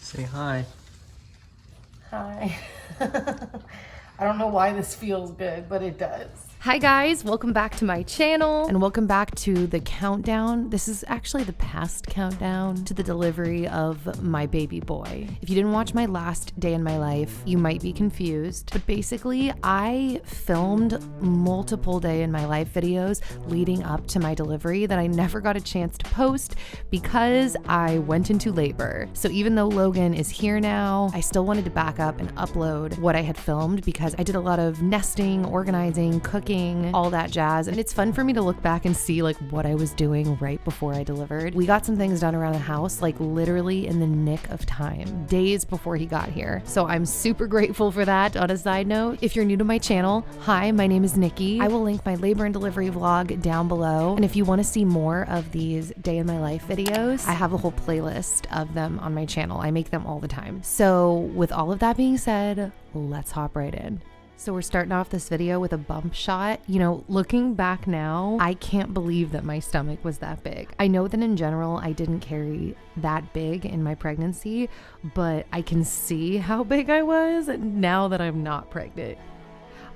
Say hi. Hi. I don't know why this feels good, but it does. Hi guys, welcome back to my channel and welcome back to the countdown. This is actually the past countdown to the delivery of my baby boy. If you didn't watch my last day in my life, you might be confused, but basically I filmed multiple day in my life videos leading up to my delivery that I never got a chance to post because I went into labor. So even though Logan is here now, I still wanted to back up and upload what I had filmed because I did a lot of nesting, organizing, cooking, all that jazz. And it's fun for me to look back and see like what I was doing right before I delivered. We got some things done around the house, like literally in the nick of time, days before he got here. So I'm super grateful for that. On a side note, if you're new to my channel, hi, my name is Nikki. I will link my labor and delivery vlog down below. And if you want to see more of these day in my life videos, I have a whole playlist of them on my channel. I make them all the time. So with all of that being said, let's hop right in. So we're starting off this video with a bump shot. You know, looking back now, I can't believe that my stomach was that big. I know that in general, I didn't carry that big in my pregnancy, but I can see how big I was now that I'm not pregnant.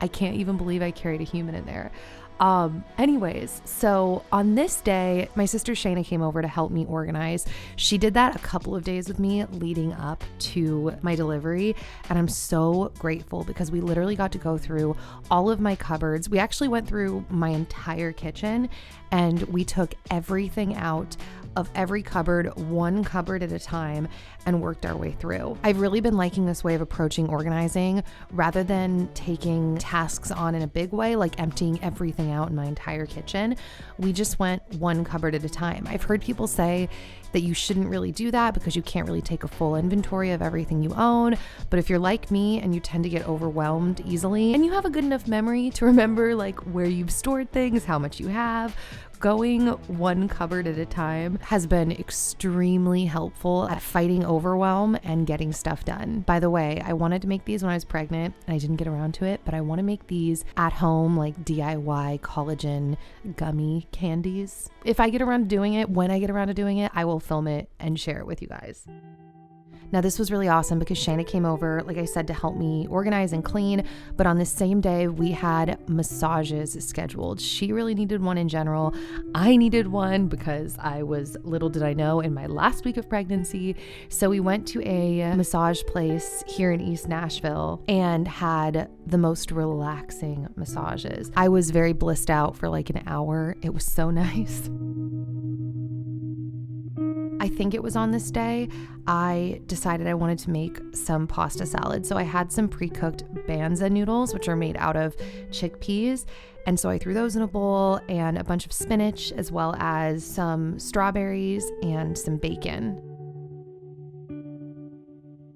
I can't even believe I carried a human in there. Anyways, so on this day, my sister Shayna came over to help me organize. She did that a couple of days with me leading up to my delivery. And I'm so grateful because we literally got to go through all of my cupboards. We actually went through my entire kitchen and we took everything out of every cupboard, one cupboard at a time, and worked our way through. I've really been liking this way of approaching organizing rather than taking tasks on in a big way, like emptying everything out in my entire kitchen. We just went one cupboard at a time. I've heard people say that you shouldn't really do that because you can't really take a full inventory of everything you own. But if you're like me and you tend to get overwhelmed easily and you have a good enough memory to remember like where you've stored things, how much you have, going one cupboard at a time has been extremely helpful at fighting overwhelm and getting stuff done. By the way, I wanted to make these when I was pregnant and I didn't get around to it, but I want to make these at home, like DIY collagen gummy candies. If I get around to doing it, when I get around to doing it, I will film it and share it with you guys. Now this was really awesome because Shayna came over, like I said, to help me organize and clean. But on this same day, we had massages scheduled. She really needed one in general. I needed one because I was, little did I know, in my last week of pregnancy. So we went to a massage place here in East Nashville and had the most relaxing massages. I was very blissed out for like an hour. It was so nice. I think it was on this day, I decided I wanted to make some pasta salad. So I had some pre-cooked banza noodles, which are made out of chickpeas. And so I threw those in a bowl and a bunch of spinach, as well as some strawberries and some bacon.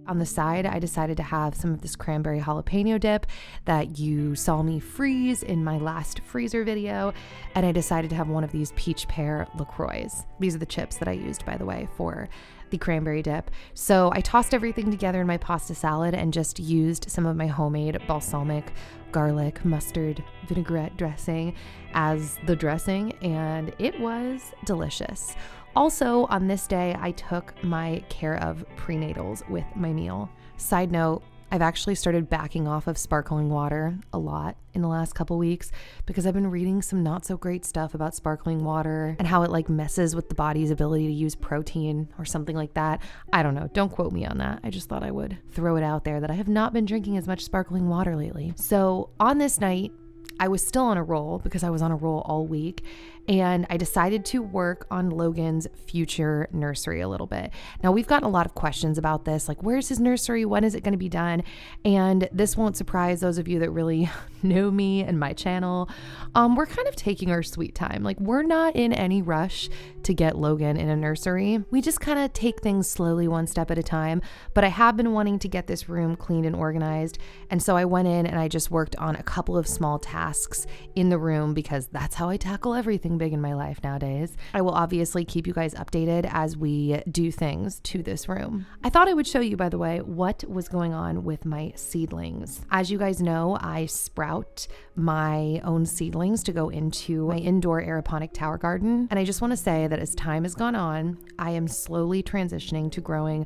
On the side, I decided to have some of this cranberry jalapeno dip that you saw me freeze in my last freezer video. And I decided to have one of these peach pear LaCroix. These are the chips that I used, by the way, for the cranberry dip. So I tossed everything together in my pasta salad and just used some of my homemade balsamic, garlic, mustard, vinaigrette dressing as the dressing, and it was delicious. Also, on this day, I took my care of prenatals with my meal. Side note, I've actually started backing off of sparkling water a lot in the last couple weeks because I've been reading some not so great stuff about sparkling water and how it like messes with the body's ability to use protein or something like that. I don't know. Don't quote me on that. I just thought I would throw it out there that I have not been drinking as much sparkling water lately. So on this night, I was still on a roll because I was on a roll all week, and I decided to work on Logan's future nursery a little bit. Now, we've gotten a lot of questions about this, like where's his nursery? When is it going to be done? And this won't surprise those of you that really know me and my channel. We're kind of taking our sweet time. Like we're not in any rush to get Logan in a nursery. We just kind of take things slowly one step at a time, but I have been wanting to get this room cleaned and organized. And so I went in and I just worked on a couple of small tasks in the room because that's how I tackle everything big in my life nowadays. I will obviously keep you guys updated as we do things to this room. I thought I would show you, by the way, what was going on with my seedlings. As you guys know, I sprout my own seedlings to go into my indoor aeroponic tower garden. And I just want to say that as time has gone on, I am slowly transitioning to growing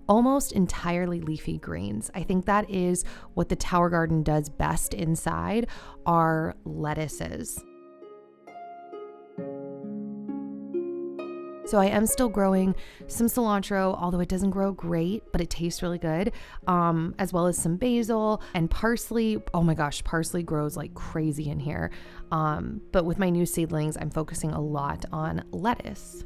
almost entirely leafy greens. I think that is what the Tower Garden does best inside, are lettuces. So I am still growing some cilantro, although it doesn't grow great, but it tastes really good, as well as some basil and parsley. Oh my gosh, parsley grows like crazy in here. But with my new seedlings, I'm focusing a lot on lettuce.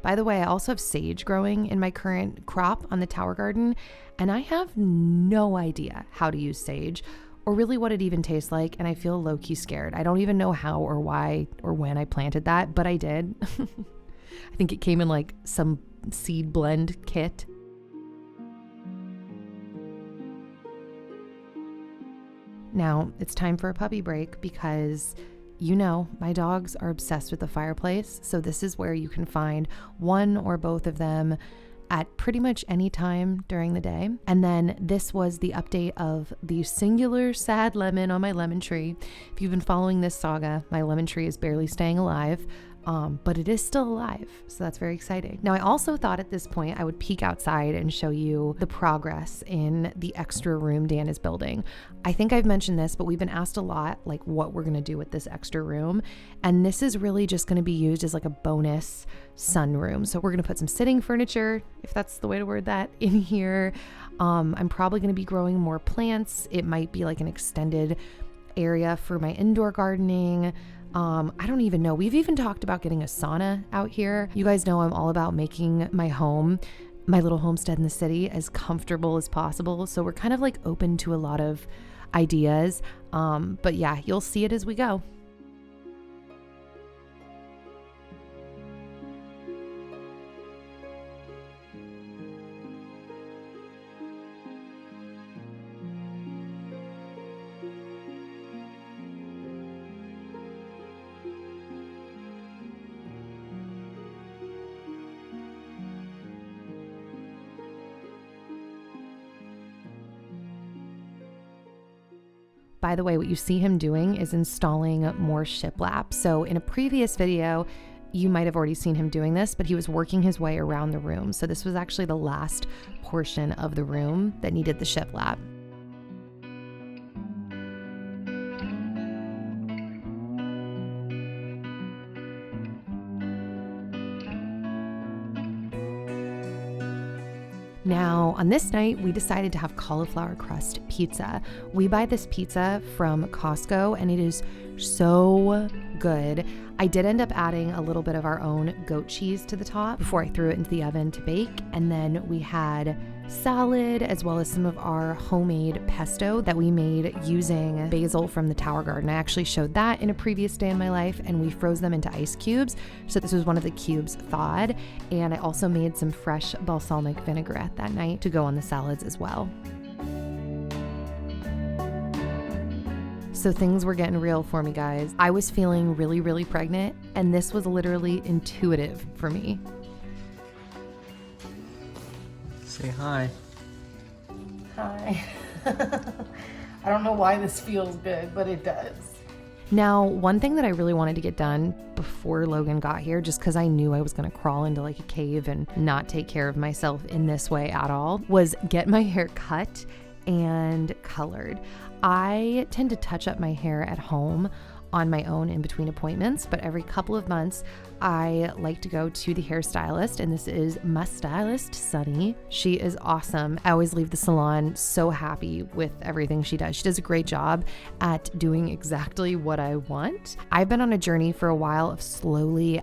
By the way, I also have sage growing in my current crop on the Tower Garden, and I have no idea how to use sage or really what it even tastes like, and I feel low-key scared. I don't even know how or why or when I planted that, but I did. I think it came in like some seed blend kit. Now, it's time for a puppy break because you know, my dogs are obsessed with the fireplace, so this is where you can find one or both of them at pretty much any time during the day. And then this was the update of the singular sad lemon on my lemon tree. If you've been following this saga, my lemon tree is barely staying alive. But it is still alive, so that's very exciting. Now, I also thought at this point I would peek outside and show you the progress in the extra room Dan is building. I think I've mentioned this, but we've been asked a lot, like what we're gonna do with this extra room. And this is really just gonna be used as like a bonus sunroom. So we're gonna put some sitting furniture, if that's the way to word that, in here. I'm probably gonna be growing more plants. It might be like an extended area for my indoor gardening. I don't even know. We've even talked about getting a sauna out here. You guys know I'm all about making my home, my little homestead in the city, as comfortable as possible. So we're kind of like open to a lot of ideas. But yeah, you'll see it as we go. By the way, what you see him doing is installing more shiplap. So in a previous video, you might have already seen him doing this, but he was working his way around the room. So this was actually the last portion of the room that needed the shiplap. Now, on this night, we decided to have cauliflower crust pizza. We buy this pizza from Costco, and it is so good. I did end up adding a little bit of our own goat cheese to the top before I threw it into the oven to bake. And then we had salad, as well as some of our homemade pesto that we made using basil from the Tower Garden. I actually showed that in a previous day in my life, and we froze them into ice cubes. So this was one of the cubes thawed. And I also made some fresh balsamic vinaigrette that night to go on the salads as well. So things were getting real for me, guys. I was feeling really, really pregnant, and this was literally intuitive for me. Say hi. Hi. I don't know why this feels good, but it does. Now, one thing that I really wanted to get done before Logan got here, just because I knew I was going to crawl into like a cave and not take care of myself in this way at all, was get my hair cut and colored. I tend to touch up my hair at home on my own in between appointments, but every couple of months I like to go to the hairstylist, and this is my stylist, Sunny. She is awesome. I always leave the salon so happy with everything she does. She does a great job at doing exactly what I want. I've been on a journey for a while of slowly,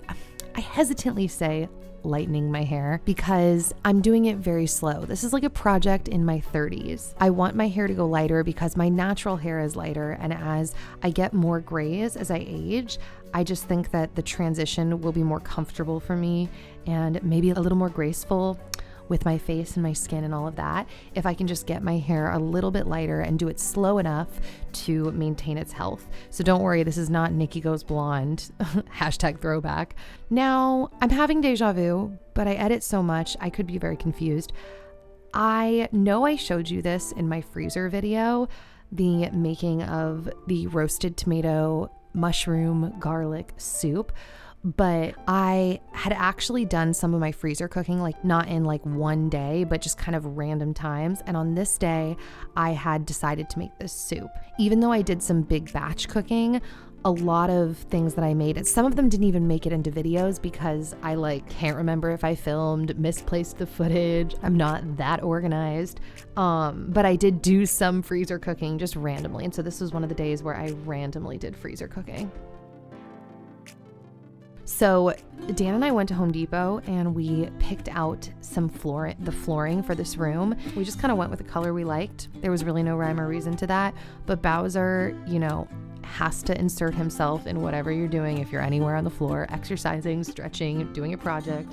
I hesitantly say, lightening my hair because I'm doing it very slow. This is like a project in my 30s. I want my hair to go lighter because my natural hair is lighter, and as I get more grays as I age, I just think that the transition will be more comfortable for me and maybe a little more graceful with my face and my skin and all of that, if I can just get my hair a little bit lighter and do it slow enough to maintain its health. So don't worry, this is not Nikki Goes Blonde, hashtag throwback. Now, I'm having deja vu, but I edit so much, I could be very confused. I know I showed you this in my freezer video, the making of the roasted tomato mushroom garlic soup. But I had actually done some of my freezer cooking, like not in like one day, but just kind of random times. And on this day, I had decided to make this soup. Even though I did some big batch cooking, a lot of things that I made, and some of them didn't even make it into videos because I like can't remember if I filmed, misplaced the footage. I'm not that organized. But I did do some freezer cooking just randomly. And so this was one of the days where I randomly did freezer cooking. So Dan and I went to Home Depot and we picked out some the flooring for this room. We just kind of went with the color we liked. There was really no rhyme or reason to that. But Bowser, you know, has to insert himself in whatever you're doing if you're anywhere on the floor, exercising, stretching, doing a project.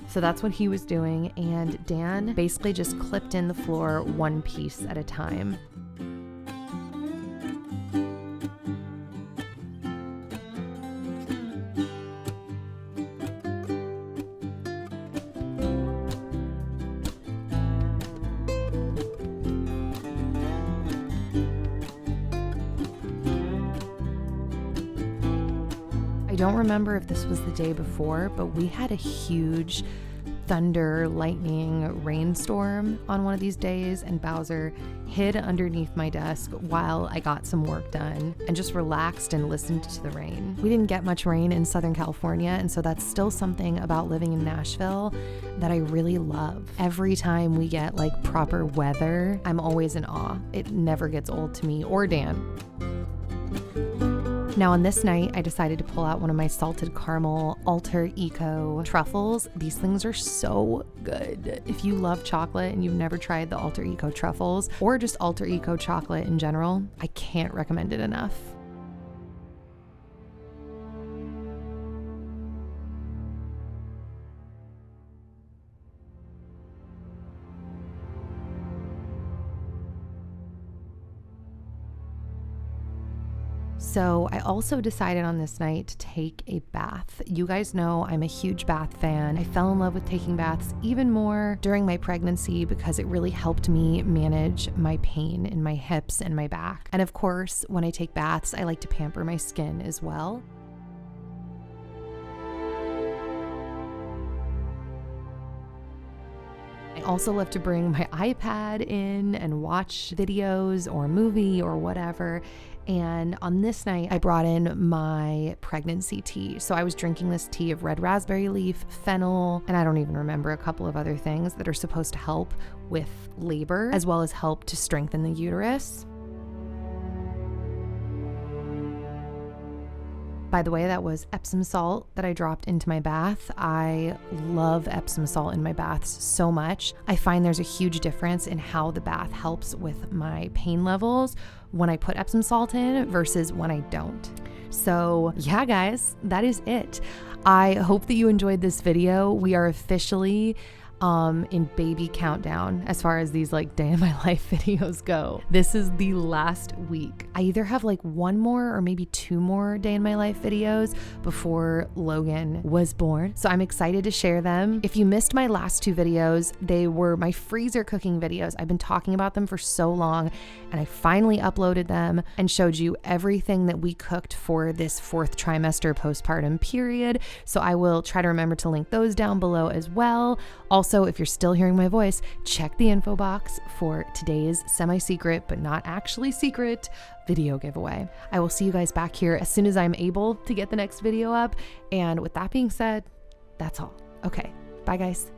So that's what he was doing. And Dan basically just clipped in the floor one piece at a time. I don't remember if this was the day before, but we had a huge thunder, lightning, rainstorm on one of these days, and Bowser hid underneath my desk while I got some work done and just relaxed and listened to the rain. We didn't get much rain in Southern California, and so that's still something about living in Nashville that I really love. Every time we get like proper weather, I'm always in awe. It never gets old to me or Dan. Now on this night, I decided to pull out one of my salted caramel Alter Eco truffles. These things are so good. If you love chocolate and you've never tried the Alter Eco truffles or just Alter Eco chocolate in general, I can't recommend it enough. So I also decided on this night to take a bath. You guys know I'm a huge bath fan. I fell in love with taking baths even more during my pregnancy because it really helped me manage my pain in my hips and my back. And of course, when I take baths, I like to pamper my skin as well. I also love to bring my iPad in and watch videos or a movie or whatever. And on this night, I brought in my pregnancy tea. So I was drinking this tea of red raspberry leaf, fennel, and I don't even remember a couple of other things that are supposed to help with labor, as well as help to strengthen the uterus. By the way, that was Epsom salt that I dropped into my bath. I love Epsom salt in my baths so much. I find there's a huge difference in how the bath helps with my pain levels when I put Epsom salt in versus when I don't. So yeah, guys, that is it. I hope that you enjoyed this video. We are officially in baby countdown as far as these like day in my life videos go. This is the last week. I either have like one more or maybe two more day in my life videos before Logan was born. So I'm excited to share them. If you missed my last two videos, they were my freezer cooking videos. I've been talking about them for so long and I finally uploaded them and showed you everything that we cooked for this 4th trimester postpartum period. So I will try to remember to link those down below as well. Also, if you're still hearing my voice, check the info box for today's semi-secret, but not actually secret, video giveaway. I will see you guys back here as soon as I'm able to get the next video up. And with that being said, that's all. Okay, bye guys.